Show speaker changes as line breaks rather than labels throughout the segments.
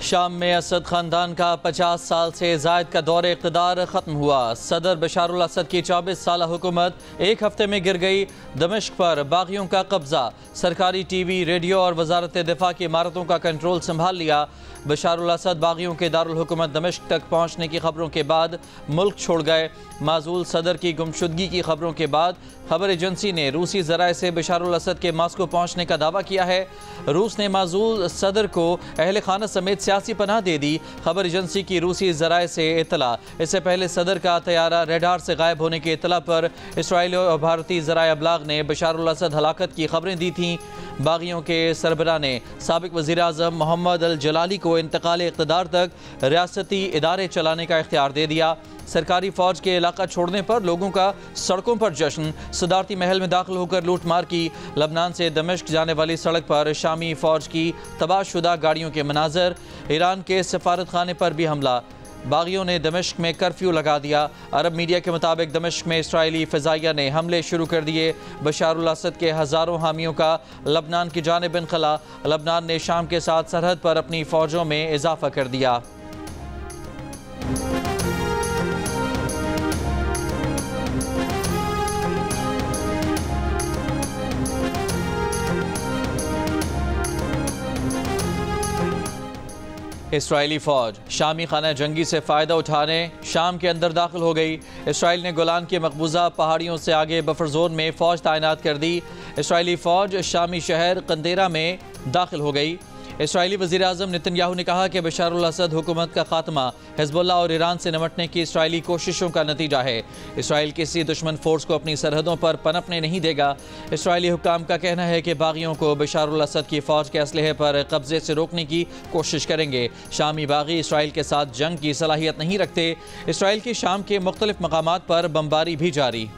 शाम में असद खानदान का 50 साल से जायद का दौर इक़्तिदार ख़त्म हुआ। सदर बशारुल असद की 24 साल हुकूमत एक हफ्ते में गिर गई। दमिश्क पर बागियों का कब्जा, सरकारी टीवी, रेडियो और वजारत दिफा की इमारतों का कंट्रोल संभाल लिया। बशारुल असद बागियों के दारुल हुकूमत दमिश्क तक पहुँचने की खबरों के बाद मुल्क छोड़ गए। माजूल सदर की गुमशुदगी की खबरों के बाद खबर एजेंसी ने रूसी ज़राए से बशारुल असद के मास्को पहुँचने का दावा किया है। रूस ने माजूल सदर को अहल खाना समेत सियासी पनाह दे दी। खबर एजेंसी की रूसी ज़राए से इतला। इससे पहले सदर का तैयारा रेडार से गायब होने की इतला पर इसराइली और भारतीय ज़राए अबलाग ने बशारुल असद हलाकत की खबरें दी थीं। बागियों के सरबराह ने साबिक वज़ीर आज़म मोहम्मद अल जलाली को इंतकाल इक़्तिदार तक रियासती इदारे चलाने का इख्तियार दे दिया। सरकारी फ़ौज के इलाका छोड़ने पर लोगों का सड़कों पर जश्न। सदारती महल में दाखिल होकर लूटमार की। लबनान से दमिश्क जाने वाली सड़क पर शामी फ़ौज की तबाहशुदा गाड़ियों के मनाजर। ईरान के सफारत खाने पर भी हमला। बागियों ने दमिश्क में कर्फ्यू लगा दिया। अरब मीडिया के मुताबिक दमिश्क में इसराइली फ़िज़ाइया ने हमले शुरू कर दिए। बशारुल असद के हज़ारों हामियों का लबनान की जानिब इनखला। लबनान ने शाम के साथ सरहद पर अपनी फ़ौजों में इजाफ़ा कर दिया। इसराइली फ़ौज शामी खाना जंगी से फ़ायदा उठाने शाम के अंदर दाखिल हो गई। इसराइल ने गोलान के मकबूजा पहाड़ियों से आगे बफर जोन में फ़ौज तैनात कर दी। इसराइली फ़ौज शामी शहर कंदेरा में दाखिल हो गई। इसराइली वज़ीर आज़म नेतन्याहू ने कहा कि बशारुल असद हुकूमत का खात्मा हिज़्बुल्लाह और ईरान से निपटने की इसराइली कोशिशों का नतीजा है। इसराइल किसी दुश्मन फोर्स को अपनी सरहदों पर पनपने नहीं देगा। इसराइली हुक्काम का कहना है कि बागियों को बशारुल असद की फ़ौज के असलहे पर कब्जे से रोकने की कोशिश करेंगे। शामी बागी इसराइल के साथ जंग की सलाहियत नहीं रखते। इसराइल की शाम के मुख्तलिफ मकामात पर बमबारी भी जारी।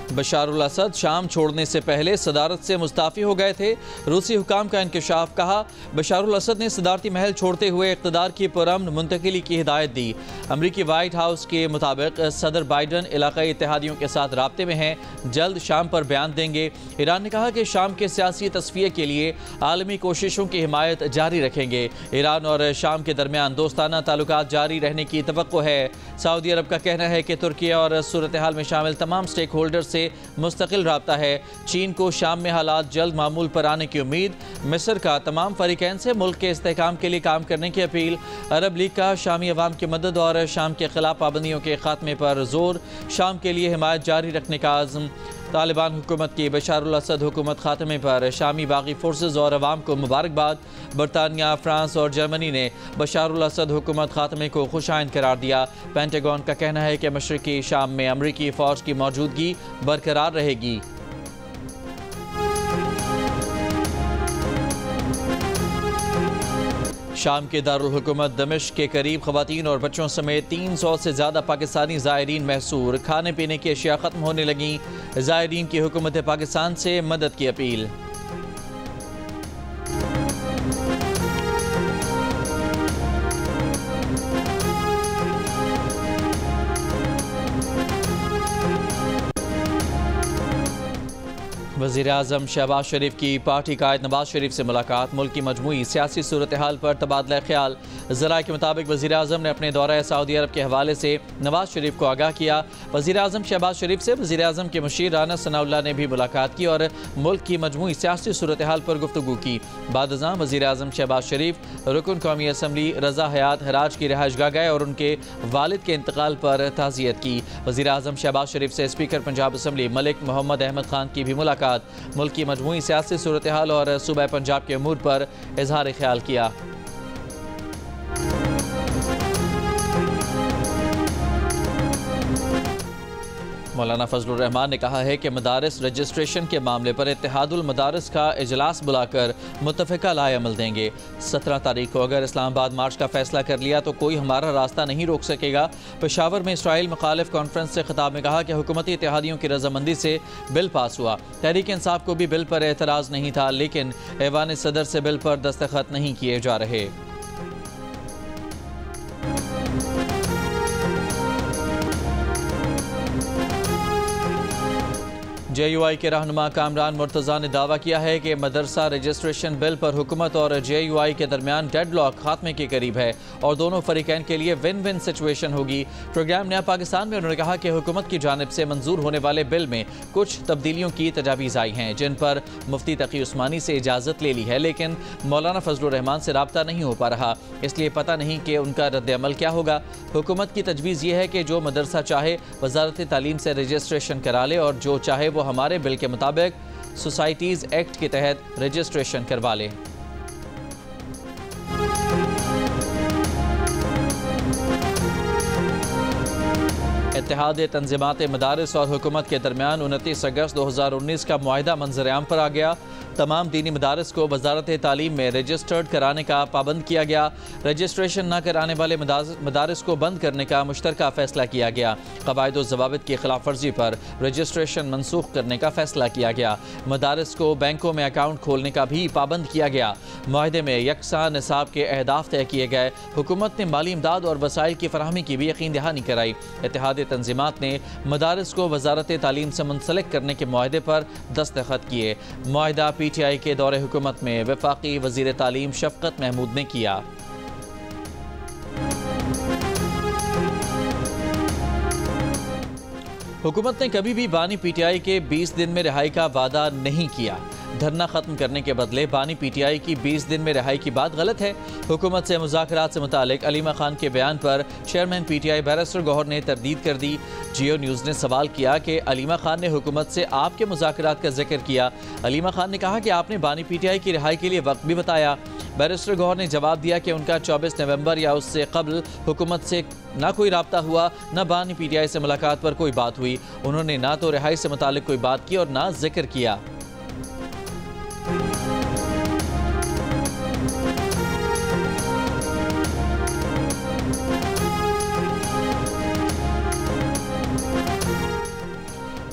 बशारुल असद शाम छोड़ने से पहले सदारत से मुस्ताफ़ी हो गए थे। रूसी हुकाम का इंकशाफ। कहा, बशारुल असद ने सदारती महल छोड़ते हुए इक़्तिदार की पुरअमन मुंतकिली की हिदायत दी। अमरीकी वाइट हाउस के मुताबिक सदर बाइडन इलाकाई इत्तेहादियों के साथ राब्ते में हैं, जल्द शाम पर बयान देंगे। ईरान ने कहा कि शाम के सियासी तस्फिये के लिए आलमी कोशिशों की हिमायत जारी रखेंगे। ईरान और शाम के दरमियान दोस्ताना ताल्लुकात जारी रहने की तवक्को है। सऊदी अरब का कहना है कि तुर्की और सूरत हाल में शामिल तमाम स्टेक होल्डर से मुस्तकिल राब्ता है। चीन को शाम में हालात जल्द मामूल पर आने की उम्मीद। मिस्र का तमाम फरीकैन से मुल्क के इस्तेहकाम के लिए काम करने की अपील। अरब लीग का शामी अवाम की मदद और शाम के खिलाफ पाबंदियों के खात्मे पर जोर। शाम के लिए हिमायत जारी रखने का आज़म। तालिबान हुकूमत की बशारुल असद हुकूमत खात्मे पर शामी बागी फोर्सेज और अवाम को मुबारकबाद। बरतानिया, फ्रांस और जर्मनी ने बशारुल असद हुकूमत खात्मे को खुशाइंद करार दिया। पेंटागन का कहना है कि मशरकी शाम में अमरीकी फ़ौज की मौजूदगी बरकरार रहेगी। शाम के दारुल हुकूमत दमिश्क के करीब ख़वातीन और बच्चों समेत 300 से ज़्यादा पाकिस्तानी ज़ायरीन महसूर। खाने पीने की अशिया ख़त्म होने लगी। ज़ायरीन की हुकूमत पाकिस्तान से मदद की अपील। वज़ीर आज़म शहबाज शरीफ की पार्टी कायद नवाज शरीफ से मुलाकात। मुल्क की मजमूई सियासी सूरत हाल पर तबादला ख्याल। ज़राए के मुताबिक वज़ीर आज़म ने अपने दौरा सऊदी अरब के हवाले से नवाज शरीफ को आगाह किया। वज़ीर आज़म शहबाज शरीफ से वज़ीर आज़म के मुशीर राना सनाउल्लाह ने भी मुलाकात की और मुल्क की मजमूई सियासी सूरत हाल पर गुफ्तगू की। बाद वज़ीर आज़म शहबाज शरीफ रुकन कौमी असम्बली रज़ा हयात हराज की रिहाइशगाह गए और उनके वालिद के इंतकाल पर ताज़ियत की। वज़ीर आज़म शहबाज शरीफ से स्पीकर पंजाब असम्बली मलिक मोहम्मद अहमद खान की भी मुलाकात। मुल्क की मजमूई सियासी सूरत हाल और सूबा पंजाब के अमूर पर इजहार ख्याल किया। मौलाना फजलुर रहमान ने कहा है कि मदारिस रजिस्ट्रेशन के मामले पर इत्तेहादुल मदारिस का इजलास बुलाकर मुत्तफ़िका लाए अमल देंगे। 17 तारीख को अगर इस्लामाबाद मार्च का फैसला कर लिया तो कोई हमारा रास्ता नहीं रोक सकेगा। पेशावर में इसराइल मुखालिफ कॉन्फ्रेंस से खिताब में कहा कि हुकूमती इत्तेहादियों की रजामंदी से बिल पास हुआ। तहरीक इंसाफ को भी बिल पर एतराज़ नहीं था, लेकिन ऐवान सदर से बिल पर दस्तखत नहीं किए जा रहे। JUI के रहनुमा कामरान मुर्तज़ा ने दावा किया है कि मदरसा रजिस्ट्रेशन बिल पर हुकूमत और JUI के दरमियान डेडलॉक खात्मे के करीब है और दोनों फरीकैन के लिए विन विन सिचुएशन होगी। प्रोग्राम नया पाकिस्तान में उन्होंने कहा कि हुकूमत की जानिब से मंजूर होने वाले बिल में कुछ तब्दीलियों की तजावीज़ आई हैं जिन पर मुफ्ती तकी उस्मानी से इजाज़त ले ली है, लेकिन मौलाना फजलुर रहमान से रब्ता नहीं हो पा रहा, इसलिए पता नहीं कि उनका रद्द-ए-अमल क्या होगा। हुकूमत की तजवीज़ ये है कि जो मदरसा चाहे वजारत तालीम से रजिस्ट्रेशन करा ले और जो चाहे वो हमारे बिल के मुताबिक सोसाइटीज़ एक्ट के तहत रजिस्ट्रेशन करवा ले। इत्तेहाद तंज़ीमात मदारिस और हुकूमत के दरमियान 29 अगस्त 2019 का मुआहिदा मंजर-ए-आम पर आ गया। तमाम दीनी मदारिस को वजारत तालीम में रजिस्टर्ड कराने का पाबंद किया गया। रजिस्ट्रेशन न कराने वाले मदारिस को बंद करने का मुश्तरका फैसला किया गया। क़वाइद व ज़वाबित की खिलाफ वर्जी पर रजिस्ट्रेशन मनसूख करने का फैसला किया गया। मदारिस को बैंकों में अकाउंट खोलने का भी पाबंद किया गया। मुआहिदे में यकसा निसाब के अहदाफ तय किए गए। हुकूमत ने माली इमदाद और वसाइल की फराहमी की भी यकीन दहानी कराई। इत्तेहाद तंजीमात ने मदारिस को वजारत तालीम से मुंसलिक करने के मुआहिदे पर दस्तखत किए। मुआहिदा PTI के दौरे हुकूमत में वफाकी वज़ीर तालीम शफकत महमूद ने किया। हुकूमत ने कभी भी बानी PTI के 20 दिन में रिहाई का वादा नहीं किया। धरना खत्म करने के बदले बानी PTI की 20 दिन में रिहाई की बात गलत है। हुकूमत से मुज़ाकरात से मुतालिक अलीमा खान के बयान पर चेयरमैन PTI बैरिस्टर गौहर ने तरदीद कर दी। जियो न्यूज़ ने सवाल किया कि अलीमा खान ने हुकूमत से आपके मुज़ाकरात का जिक्र किया। अलीमा खान ने कहा कि आपने बानी PTI की रिहाई के लिए वक्त भी बताया। बैरिस्टर गौहर ने जवाब दिया कि उनका 24 नवंबर या उससे कबल हुकूमत से ना कोई राब्ता हुआ, न बानी PTI से मुलाकात पर कोई बात हुई। उन्होंने ना तो रिहाई से मुतालिक कोई बात की और ना जिक्र किया।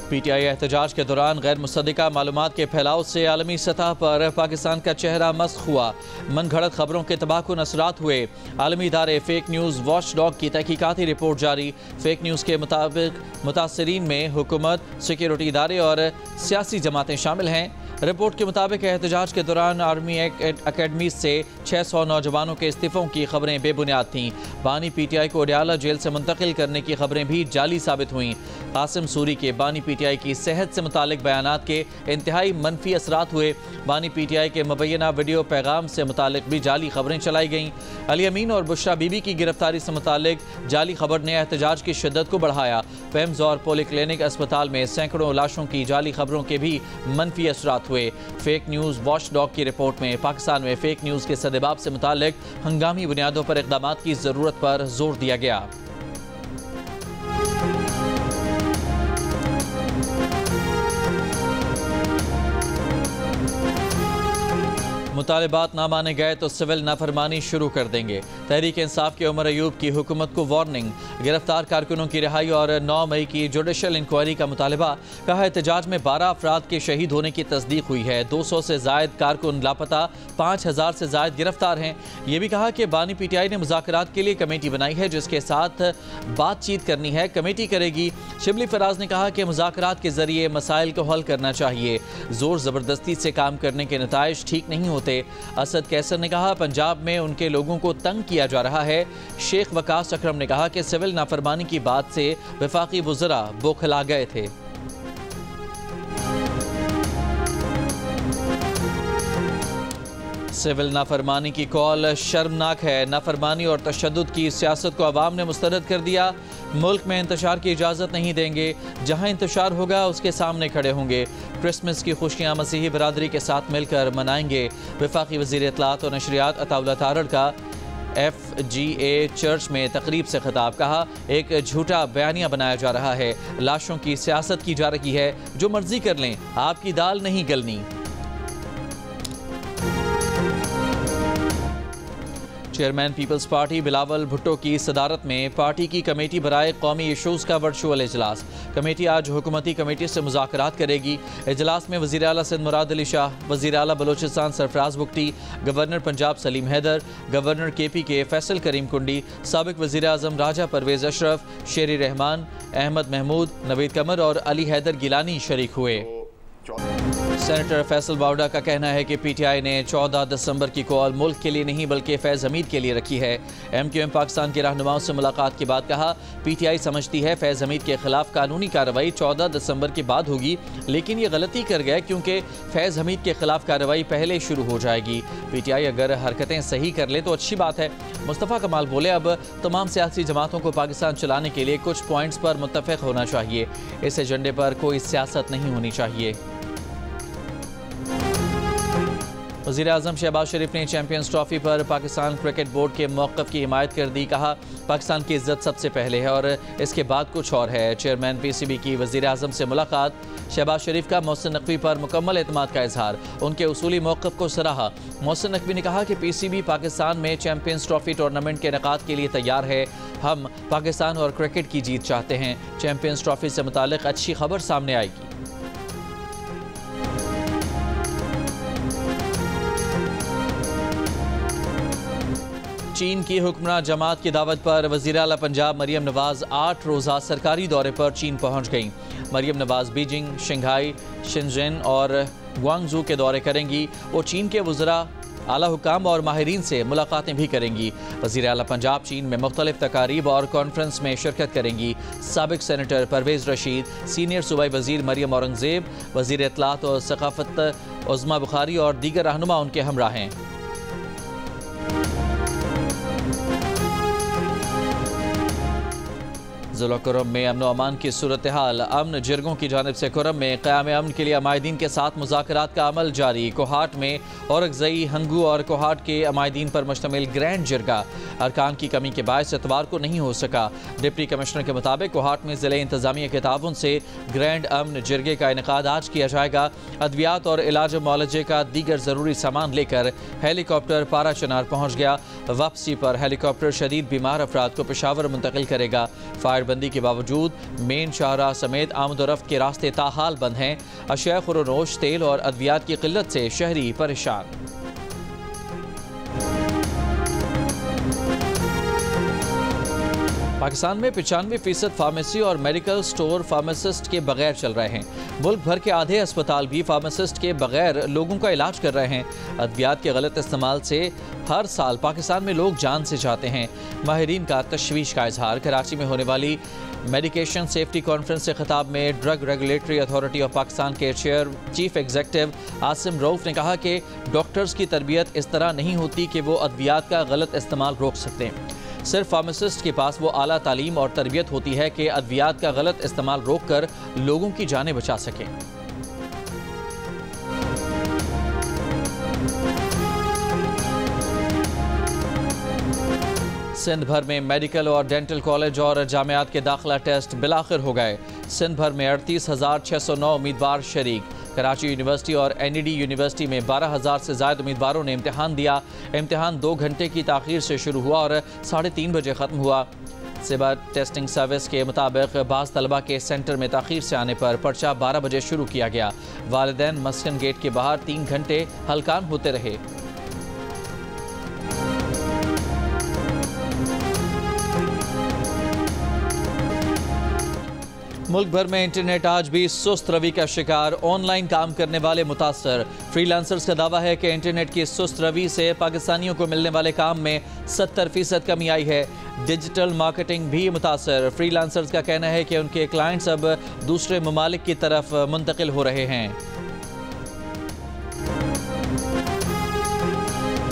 PTI एहतजाज के दौरान गैर मुसद्दिका मालूमात के फैलाव से आलमी सतह पर पाकिस्तान का चेहरा मस्ख हुआ। मन घड़त खबरों के तबाहकुन असरात हुए। आलमी इदारे फेक न्यूज़ वॉच डॉग की तहकीकाती रिपोर्ट जारी। फेक न्यूज़ के मुताबिक मुतासरीन में हुकूमत, सिक्योरिटी इदारे और सियासी जमातें शामिल हैं। रिपोर्ट के मुताबिक एहतजाज के दौरान आर्मी अकेडमी से 600 नौजवानों के इस्तीफ़ों की खबरें बेबुनियाद थीं। बानी PTI को अडयाला जेल से मुंतकिल करने की खबरें भी जाली साबित हुईं। कासिम सूरी के बानी PTI की सेहत से मुतालिक बयानात के इंतहाई मनफी असरात हुए। बानी PTI के मुबैना वीडियो पैगाम से मुतालिक भी जाली खबरें चलाई गईं। अली अमीन और बुशरा बीबी की गिरफ्तारी से मुतालिक जाली खबर ने एहतजाज की शिद्दत को बढ़ाया। पेम्स और पॉलीक्लिनिक अस्पताल में सैकड़ों लाशों की जाली खबरों के भी मनफी असरात हुए। फेक न्यूज़ वॉच डॉग की रिपोर्ट में पाकिस्तान में फेक न्यूज़ के सदेबाब से मुतालिक हंगामी बुनियादों पर इक़दामात की ज़रूरत पर जोर दिया गया। मुतालिबात ना माने गए तो सिविल नाफरमानी शुरू कर देंगे। तहरीक इंसाफ के उमर अयूब की हुकूमत को वार्निंग। गिरफ्तार कारकुनों की रिहाई और 9 मई की जुडिशल इंक्वायरी का मुतालबा। कहा एहतजाज में 12 अफराद के शहीद होने की तस्दीक हुई है। 200 से जायद कारकुन लापता, 5000 से जायद गिरफ्तार हैं। ये भी कहा कि बानी PTI ने मुज़ाकरात के लिए कमेटी बनाई है जिसके साथ बातचीत करनी है, कमेटी करेगी। शिबली फराज ने कहा कि मुज़ाकरात के जरिए मसाइल को हल करना चाहिए। जोर ज़बरदस्ती से काम करने के नताइज ठीक नहीं होते। असद कैसर ने कहा पंजाब में उनके लोगों को तंग किया जा रहा है। शेख वकास अकरम ने कहा कि सिविल नाफरमानी की बात से वफाकी वज़रा बौखला गए थे। सिविल नाफरमानी की कॉल शर्मनाक है। नाफरमानी और तशद्दुद की सियासत को अवाम ने मुस्तरद कर दिया। मुल्क में इंतशार की इजाज़त नहीं देंगे। जहाँ इंतशार होगा उसके सामने खड़े होंगे। क्रिसमस की खुशियाँ मसीही बरादरी के साथ मिलकर मनाएंगे। वफाकी वज़ीर इत्तलात और नशरियात अताउल्लाह तारड़ का FGA चर्च में तकरीब से खिताब। कहा एक झूठा बयानिया बनाया जा रहा है। लाशों की सियासत की जा रही है। जो मर्जी कर लें, आपकी दाल नहीं गलनी। Chairman Peoples Party Bilawal Bhutto की सदारत में पार्टी की कमेटी बराए कौमी इशूज़ का वर्चुअल इजलास। कमेटी आज हुकूमती कमेटी से मुज़ाकरात करेगी। इजलास में वज़ीर आला सिंध मुराद अली शाह, वज़ीर आला Balochistan Sarfaraz Bugti, governor Punjab Saleem Haider, governor KP के फैसल करीम कुंडी, साबिक वज़ीर आज़म राजा परवेज़ अशरफ, शेरी रहमान, अहमद महमूद, नवीद कमर और अली हैदर गिलानी शरीक हुए। सेनेटर फैसल बावडा का कहना है कि PTI ने 14 दिसंबर की कॉल मुल्क के लिए नहीं बल्कि फैज़ हमीद के लिए रखी है। MQM पाकिस्तान के रहनुमाओं से मुलाकात के बाद कहा, PTI समझती है फैज़ हमीद के खिलाफ कानूनी कार्रवाई 14 दिसंबर के बाद होगी, लेकिन ये गलती कर गया क्योंकि फैज़ हमीद के खिलाफ कार्रवाई पहले शुरू हो जाएगी। PTI अगर हरकतें सही कर ले तो अच्छी बात है। मुस्तफ़ा कमाल बोले, अब तमाम सियासी जमातों को पाकिस्तान चलाने के लिए कुछ पॉइंट्स पर मुत्तफ़िक होना चाहिए। इस एजेंडे पर कोई सियासत नहीं होनी चाहिए। वज़ीर आज़म शहबाज शरीफ ने चैंपियंस ट्रॉफी पर पाकिस्तान क्रिकेट बोर्ड के मौक़िफ़ की हिमायत कर दी। कहा, पाकिस्तान की इज़्ज़त सबसे पहले है और इसके बाद कुछ और है। चेयरमैन PCB की वज़ीर आज़म से मुलाकात। शहबाज शरीफ का मोहसिन नकवी पर मुकम्मल एतमाद का इजहार, उनके उसूली मौक़िफ़ को सराहा। मोहसिन नकवी ने कहा कि PCB पाकिस्तान में चैंपियंस ट्रॉफी टूर्नामेंट के इनेकाद के लिए तैयार है। हम पाकिस्तान और क्रिकेट की जीत चाहते हैं। चैंपियंस ट्रॉफी से मुताल्लिक़ अच्छी खबर सामने आएगी। चीन की हुक्मरान जमात की दावत पर वज़ीर आला पंजाब मरियम नवाज़ 8 रोज़ा सरकारी दौरे पर चीन पहुँच गईं। मरियम नवाज़ बीजिंग, शंघाई, शेंज़ेन और ग्वांगझू के दौरे करेंगी। वो चीन के वज़रा, आला हुकाम और माहिरीन से मुलाकातें भी करेंगी। वज़ीर आला पंजाब चीन में मुख्तलिफ तकारीब और कॉन्फ्रेंस में शिरकत करेंगी। साबिक सेनेटर परवेज़ रशीद, सीनियर सूबाई वज़ीर मरियम औरंगज़ेब, वज़ीर इत्तलात और सकाफ़त उज़्मा बुखारी और दीगर रहनुमा उनके हमरा हैं। ज़िला कुरम में अमन अमान की सूरत हाल। अमन जिरगों की जानिब से कुरम में क़याम अमन के लिए अमायदीन के साथ मुज़ाकरात का अमल जारी। कोहाट में औरकज़ई, हंगू और कोहाट के अमायदीन पर मुश्तमिल ग्रैंड जिरगा अरकान की कमी के बायस एतवार को नहीं हो सका। डिप्टी कमिश्नर के मुताबिक कोहाट में ज़िले इंतज़ामिया के ताउन से ग्रैंड अमन जिरगे का इनेकाद आज किया जाएगा। अद्वियात और इलाज मुआलजे का दीगर ज़रूरी सामान लेकर हेलीकॉप्टर पारा चनार पहुँच गया। वापसी पर हेलीकॉप्टर शदीद बीमार अफराद को पेशावर मुंतकिल करेगा। फायरबंदी के बावजूद मेन शाहराह समेत आमदोरफ्त के रास्ते ताहाल बंद हैं। अशिया खुरोनोश, तेल और अद्वियात की किल्लत से शहरी परेशान। पाकिस्तान में 95% फार्मेसी और मेडिकल स्टोर फार्मासिस्ट के बगैर चल रहे हैं। मुल्क भर के आधे अस्पताल भी फार्मासिस्ट के बगैर लोगों का इलाज कर रहे हैं। अद्वियात के गलत इस्तेमाल से हर साल पाकिस्तान में लोग जान से जाते हैं। माहिरीन का तशवीश का इजहार। कराची में होने वाली मेडिकेशन सेफ्टी कॉन्फ्रेंस से खिताब में drug regulatory authority of Pakistan के चीफ एग्जीक्यूटिव आसिम रऊफ ने कहा कि डॉक्टर्स की तरबियत इस तरह नहीं होती कि वो अद्वियात का गलत इस्तेमाल रोक सकते हैं। सिर्फ फार्मासिस्ट के पास वो आला तालीम और तरबियत होती है कि अद्वियात का गलत इस्तेमाल रोक कर लोगों की जानें बचा सकें। सिंध भर में मेडिकल और डेंटल कॉलेज और जामियात के दाखिला टेस्ट बिलाखिर हो गए। सिंध भर में 38,609 उम्मीदवार शरीक। कराची यूनिवर्सिटी और NED यूनिवर्सिटी में 12,000 से ज़ायद उम्मीदवारों ने इम्तिहान दिया। इम्तिहान 2 घंटे की ताख़ीर से शुरू हुआ और 3:30 बजे ख़त्म हुआ। सिविल टेस्टिंग सर्विस के मुताबिक बाज़ तलबा के सेंटर में ताख़ीर से आने पर पर्चा 12 बजे शुरू किया गया। वालिदैन मस्कन गेट के बाहर 3 घंटे हलकान होते रहे। मुल्क भर में इंटरनेट आज भी सुस्त रवि का शिकार। ऑनलाइन काम करने वाले मुतासर। फ्रीलांसर्स का दावा है कि इंटरनेट की सुस्त रवि से पाकिस्तानियों को मिलने वाले काम में 70% कमी आई है। डिजिटल मार्केटिंग भी मुतासर। फ्रीलांसर्स का कहना है कि उनके क्लाइंट्स अब दूसरे ममालिक की तरफ मुंतकिल हो रहे हैं।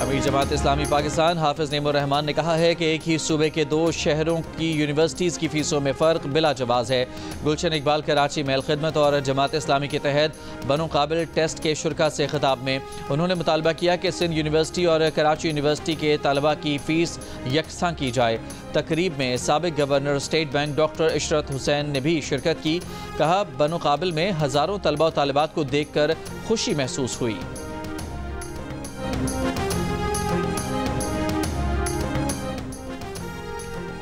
अमीर जमात इस्लामी पाकिस्तान हाफिज नेमुर रहमान ने कहा है कि एक ही सूबे के 2 शहरों की यूनिवर्सिटीज़ की फ़ीसों में फ़र्क बिला जवाज़ है। गुलशन इकबाल कराची में खिदमत और जमात इस्लामी के तहत बनो काबिल टेस्ट के शुरा से खिताब में उन्होंने मुतालबा किया कि सिंध यूनिवर्सिटी और कराची यूनिवर्सिटी के तलबा की फ़ीस यकसां की जाए। तकरीब में साबिक governor state bank doctor Ishrat Hussain ने भी शिरकत की। कहा, बनो काबिल में हज़ारों तलबा और तालिबात को देख कर खुशी महसूस हुई।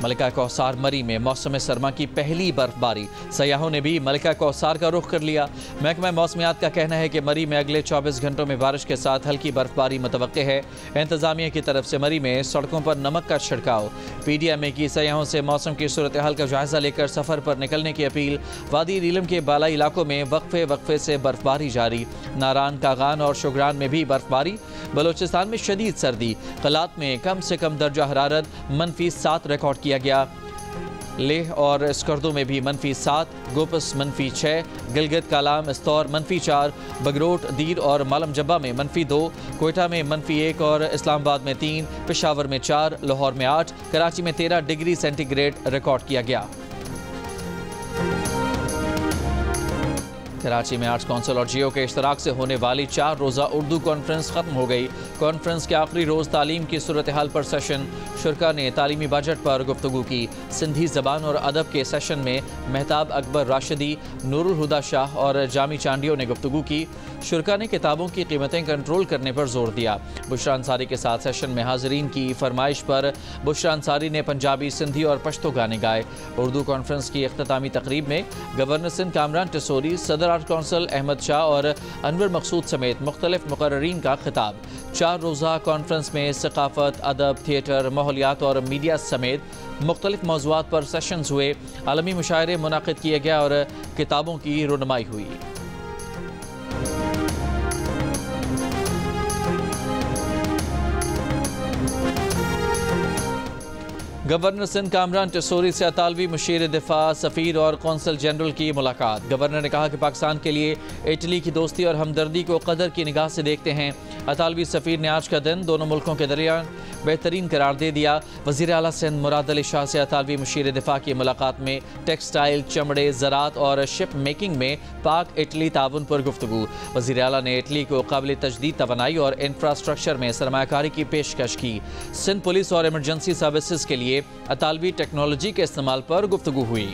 मलिका कौसार मरी में मौसम सरमा की पहली बर्फबारी, सयाहों ने भी मलिका कौसार का रुख कर लिया। महकमा मौसमियात का कहना है कि मरी में अगले 24 घंटों में बारिश के साथ हल्की बर्फबारी मुतवक्के है। इंतजामिया की तरफ से मरी में सड़कों पर नमक का छिड़काव। PDMA की सयाहों से मौसम की सूरत हाल का जायजा लेकर सफर पर निकलने की अपील। वादी नीलम के बालाई इलाकों में वक्फे से बर्फबारी जारी। नारान, कागान और शुगरान में भी बर्फबारी। बलोचिस्तान में शदीद सर्दी, कलात में कम से कम दर्जा हरारत -7 रिकॉर्ड किया गया। लेह और स्कर्दो में भी -7, गोपस -6, गिलगित कालाम इस्तौर -4, बगरोट, दीर और मालम जब्बा में -2, कोयटा में -1 और इस्लामाबाद में 3, पेशावर में 4, लाहौर में 8, कराची में 13 डिग्री सेंटीग्रेड रिकॉर्ड किया गया। कराची में आर्ट्स काउंसिल और जियो के इश्तराक से होने वाली 4 रोज़ा उर्दू कॉन्फ्रेंस ख़त्म हो गई। कॉन्फ्रेंस के आखिरी रोज़ तालीम की सूरत हाल पर सेशन। शुरा ने तालीमी बजट पर गुफ्तगू की। सिंधी ज़बान और अदब के सेशन में महताब अकबर राशिदी, नूरुल हुदा शाह और जामी चांडियो ने गुफ्तगू की। शुरा ने किताबों की कीमतें कंट्रोल करने पर जोर दिया। बुशरा अंसारी के साथ सेशन में हाज़रीन की फरमाइश पर बुशरा अंसारी ने पंजाबी, सिंधी और पश्तो गाने गाए। उर्दू कॉन्फ्रेंस की इख्तितामी तकरीब में गवर्नर सिंध कामरान टिसोरी, सदर आर्ट काउंसिल अहमद शाह और अनवर मकसूद समेत मुख्तलिफ मुकर्ररीन का खिताब। 4 रोज़ा कॉन्फ्रेंस में सकाफत, अदब, थिएटर, माहौलियात और मीडिया समेत मुख्तलिफ मौज़ूआत पर सेशंस हुए। आलमी मुशायरे मुनाकिद किए गए और किताबों की रुनमाई हुई। गवर्नर सिंध कामरान टिसोरी से अतालवी मुशीर दिफा, सफ़ीर और कौंसल जनरल की मुलाकात। गवर्नर ने कहा कि पाकिस्तान के लिए इटली की दोस्ती और हमदर्दी को कदर की निगाह से देखते हैं। अतालवी सफ़ीर ने आज का दिन दोनों मुल्कों के दरमियान बेहतरीन करार दे दिया। वज़ीर आला सिंध मुराद अली शाह से अतालवी मुशीर दिफा की मुलाकात में टेक्सटाइल, चमड़े, ज़राअत और शिप मेकिंग में पाक इटली ताउन पर गुफ्तगू। वज़ीर आला ने इटली को काबिल तजदीद तवानाई और इंफ्रास्ट्रक्चर में सरमायाकारी की पेशकश की। सिंध पुलिस और इमरजेंसी सर्विसेज के लिए अतालवी टेक्नोलॉजी के इस्तेमाल पर गुफ्तगू हुई।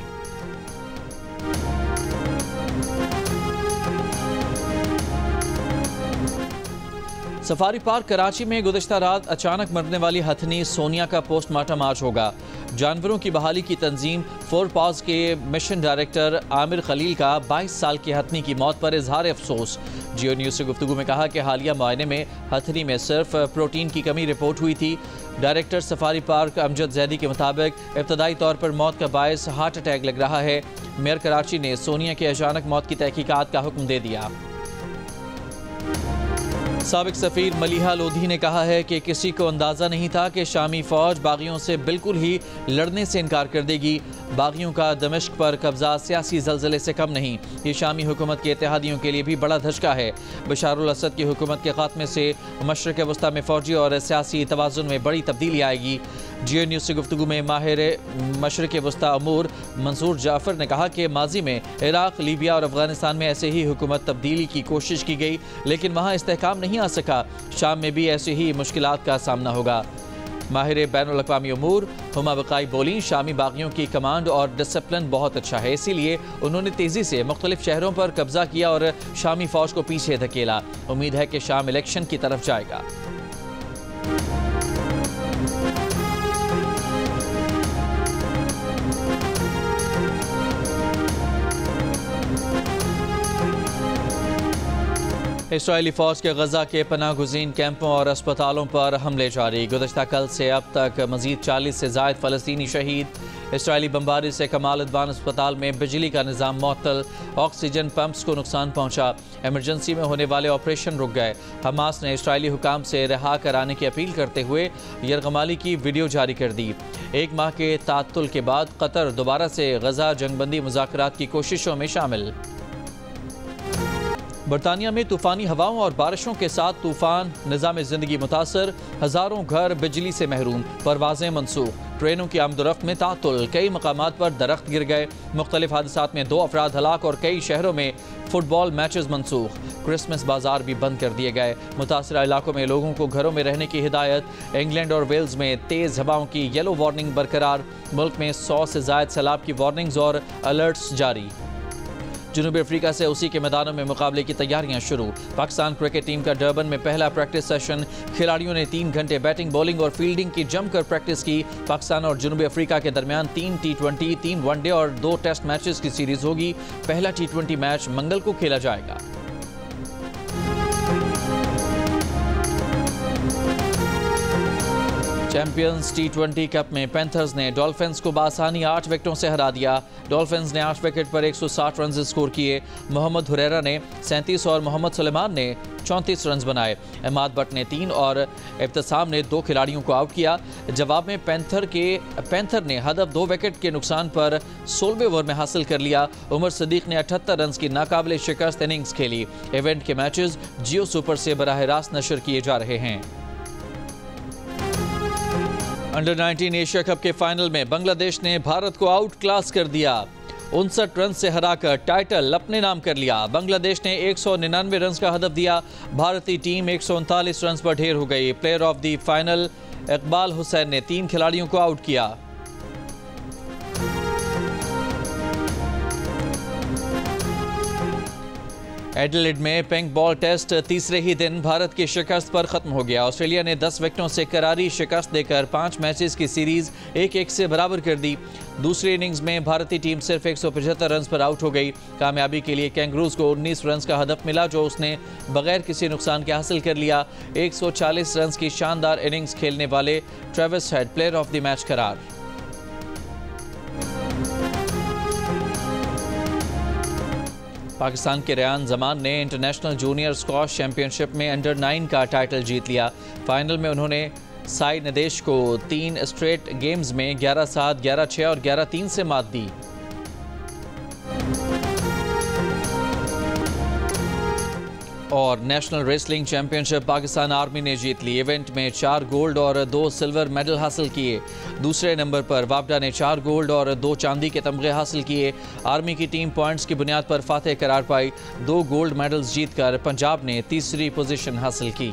सफारी पार्क कराची में गुज़िश्ता रात अचानक मरने वाली हथनी सोनिया का पोस्टमार्टम आज होगा। जानवरों की बहाली की तंजीम 4 पाज़ के मिशन डायरेक्टर आमिर खलील का 22 साल की हथनी की मौत पर इजहार अफसोस। जियो न्यूज़ से गुफ्तगू में कहा कि हालिया मुआयने में हथनी में सिर्फ प्रोटीन की कमी रिपोर्ट हुई थी। Director safari park Amjad Zaidi के मुताबिक इब्तदाई तौर पर मौत का बायस हार्ट अटैक लग रहा है। मेयर कराची ने सोनिया की अचानक मौत की तहकीकात का हुक्म दे दिया। साबिक सफ़ीर मलिहा लोधी ने कहा है कि किसी को अंदाज़ा नहीं था कि शामी फ़ौज बागियों से बिल्कुल ही लड़ने से इनकार कर देगी। बागियों का दमिश्क पर कब्ज़ा सियासी ज़लज़ले से कम नहीं। ये शामी हुकूमत के इत्तेहादियों के लिए भी बड़ा धचका है। बशारुल असद की हुकूमत के खात्मे से मशरक़ वस्ता में फ़ौजी और सियासी तवाज़ुन में बड़ी तब्दीली आएगी। जियो न्यूज़ से गुफ्तगू में माहिर मशरक़ वस्ता अमूर मंसूर जाफ़र ने कहा कि माजी में इराक़, लीबिया और अफ़गानिस्तान में ऐसे ही हुकूमत तब्दीली की कोशिश की गई, लेकिन वहाँ इस्तेहकाम नहीं आ सका। शाम में भी ऐसी ही मुश्किलात का सामना होगा। माहिर बैनुल अक़वामी अमूर हुमा बकाई बोली, शामी बागियों की कमांड और डिसिप्लिन बहुत अच्छा है, इसीलिए उन्होंने तेज़ी से मुख्तलिफ शहरों पर कब्जा किया और शामी फ़ौज को पीछे धकेला। उम्मीद है कि शाम इलेक्शन की तरफ जाएगा। इस्राएली फ़ौज के गज़ा के पनाह गुज़ीन कैंपों और अस्पतालों पर हमले जारी। गुज़श्ता कल से अब तक मज़ीद 40 से ज़ायद फ़लस्तीनी शहीद। इस्राएली बमबारी से कमाल अदवान अस्पताल में बिजली का निज़ाम मुअत्तल, ऑक्सीजन पंप्स को नुकसान पहुँचा। एमरजेंसी में होने वाले ऑपरेशन रुक गए। हमास ने इस्राएली हुकाम से रिहा कराने की अपील करते हुए यरगमाली की वीडियो जारी कर दी। 1 माह के ताअत्तुल के बाद कतर दोबारा से गज़ा जंगबंदी मुज़ाकरात की कोशिशों में शामिल। बरतानिया में तूफ़ानी हवाओं और बारिशों के साथ तूफ़ान, निज़ाम ज़िंदगी मुतासर, हज़ारों घर बिजली से महरूम, परवाज़ें मनसूख, ट्रेनों की आमदोरफ्त में ताअत्तुल, कई मकामात पर दरख्त गिर गए। मुख्तलिफ हादसात में 2 अफराद हलाक और कई शहरों में फुटबॉल मैचेस मनसूख। क्रिसमस बाजार भी बंद कर दिए गए। मुतासरा इलाकों में लोगों को घरों में रहने की हिदायत। इंग्लैंड और वेल्स में तेज़ हवाओं की येलो वार्निंग बरकरार। मुल्क में 100 से ज़ायद सैलाब की वार्निंग्स और अलर्ट्स जारी। जनूबी अफ्रीका से उसी के मैदानों में मुकाबले की तैयारियां शुरू। पाकिस्तान क्रिकेट टीम का डरबन में पहला प्रैक्टिस सेशन। खिलाड़ियों ने 3 घंटे बैटिंग, बॉलिंग और फील्डिंग की जमकर प्रैक्टिस की। पाकिस्तान और जनूबी अफ्रीका के दरमियान 3 T20, 3 वनडे और 2 टेस्ट मैचेस की सीरीज होगी। पहला T20 मैच मंगल को खेला जाएगा। चैंपियंस T20 कप में पैंथर्स ने डॉल्फिन्स को बआसानी 8 विकेटों से हरा दिया। डॉल्फिन्स ने 8 विकेट पर 160 रन स्कोर किए। मोहम्मद हुरैरा ने 37 और मोहम्मद सुलेमान ने 34 रन बनाए। अहमद बट ने 3 और इब्तिसाम ने 2 खिलाड़ियों को आउट किया। जवाब में पैंथर ने हदफ 2 विकेट के नुकसान पर 16वें ओवर में हासिल कर लिया। उमर सदीक ने 78 रन की नाकाबिले शिकस्त इनिंग्स खेली। इवेंट के मैचेस जियो सुपर से बराह रास्त नशर किए जा रहे हैं। अंडर 19 एशिया कप के फाइनल में बांग्लादेश ने भारत को आउट क्लास कर दिया। 59 रन से हराकर टाइटल अपने नाम कर लिया। बांग्लादेश ने 199 रन का हदफ दिया। भारतीय टीम 139 रन पर ढेर हो गई। Player of the final Iqbal Hussain ने 3 खिलाड़ियों को आउट किया। एडिलेड में पिंक बॉल टेस्ट तीसरे ही दिन भारत की शिकस्त पर खत्म हो गया। ऑस्ट्रेलिया ने 10 विकेटों से करारी शिकस्त देकर 5 मैचेस की सीरीज 1-1 से बराबर कर दी। दूसरी इनिंग्स में भारतीय टीम सिर्फ 175 रन पर आउट हो गई। कामयाबी के लिए कैंगरूज को 19 रन का हदफ मिला, जो उसने बगैर किसी नुकसान के हासिल कर लिया। 140 रन की शानदार इनिंग्स खेलने वाले Travis head player of the match करार। पाकिस्तान के रेयान जमान ने इंटरनेशनल जूनियर स्क्वॉश चैंपियनशिप में अंडर 9 का टाइटल जीत लिया। फाइनल में उन्होंने साई नदेश को 3 स्ट्रेट गेम्स में 11-7, 11-6 और 11-3 से मात दी। और national wrestling championship Pakistan army ने जीत ली। इवेंट में 4 गोल्ड और 2 सिल्वर मेडल हासिल किए। दूसरे नंबर पर वापडा ने 4 गोल्ड और 2 चांदी के तमगे हासिल किए। आर्मी की टीम पॉइंट्स की बुनियाद पर फातेह करार पाई। 2 गोल्ड मेडल्स जीतकर पंजाब ने तीसरी पोजीशन हासिल की।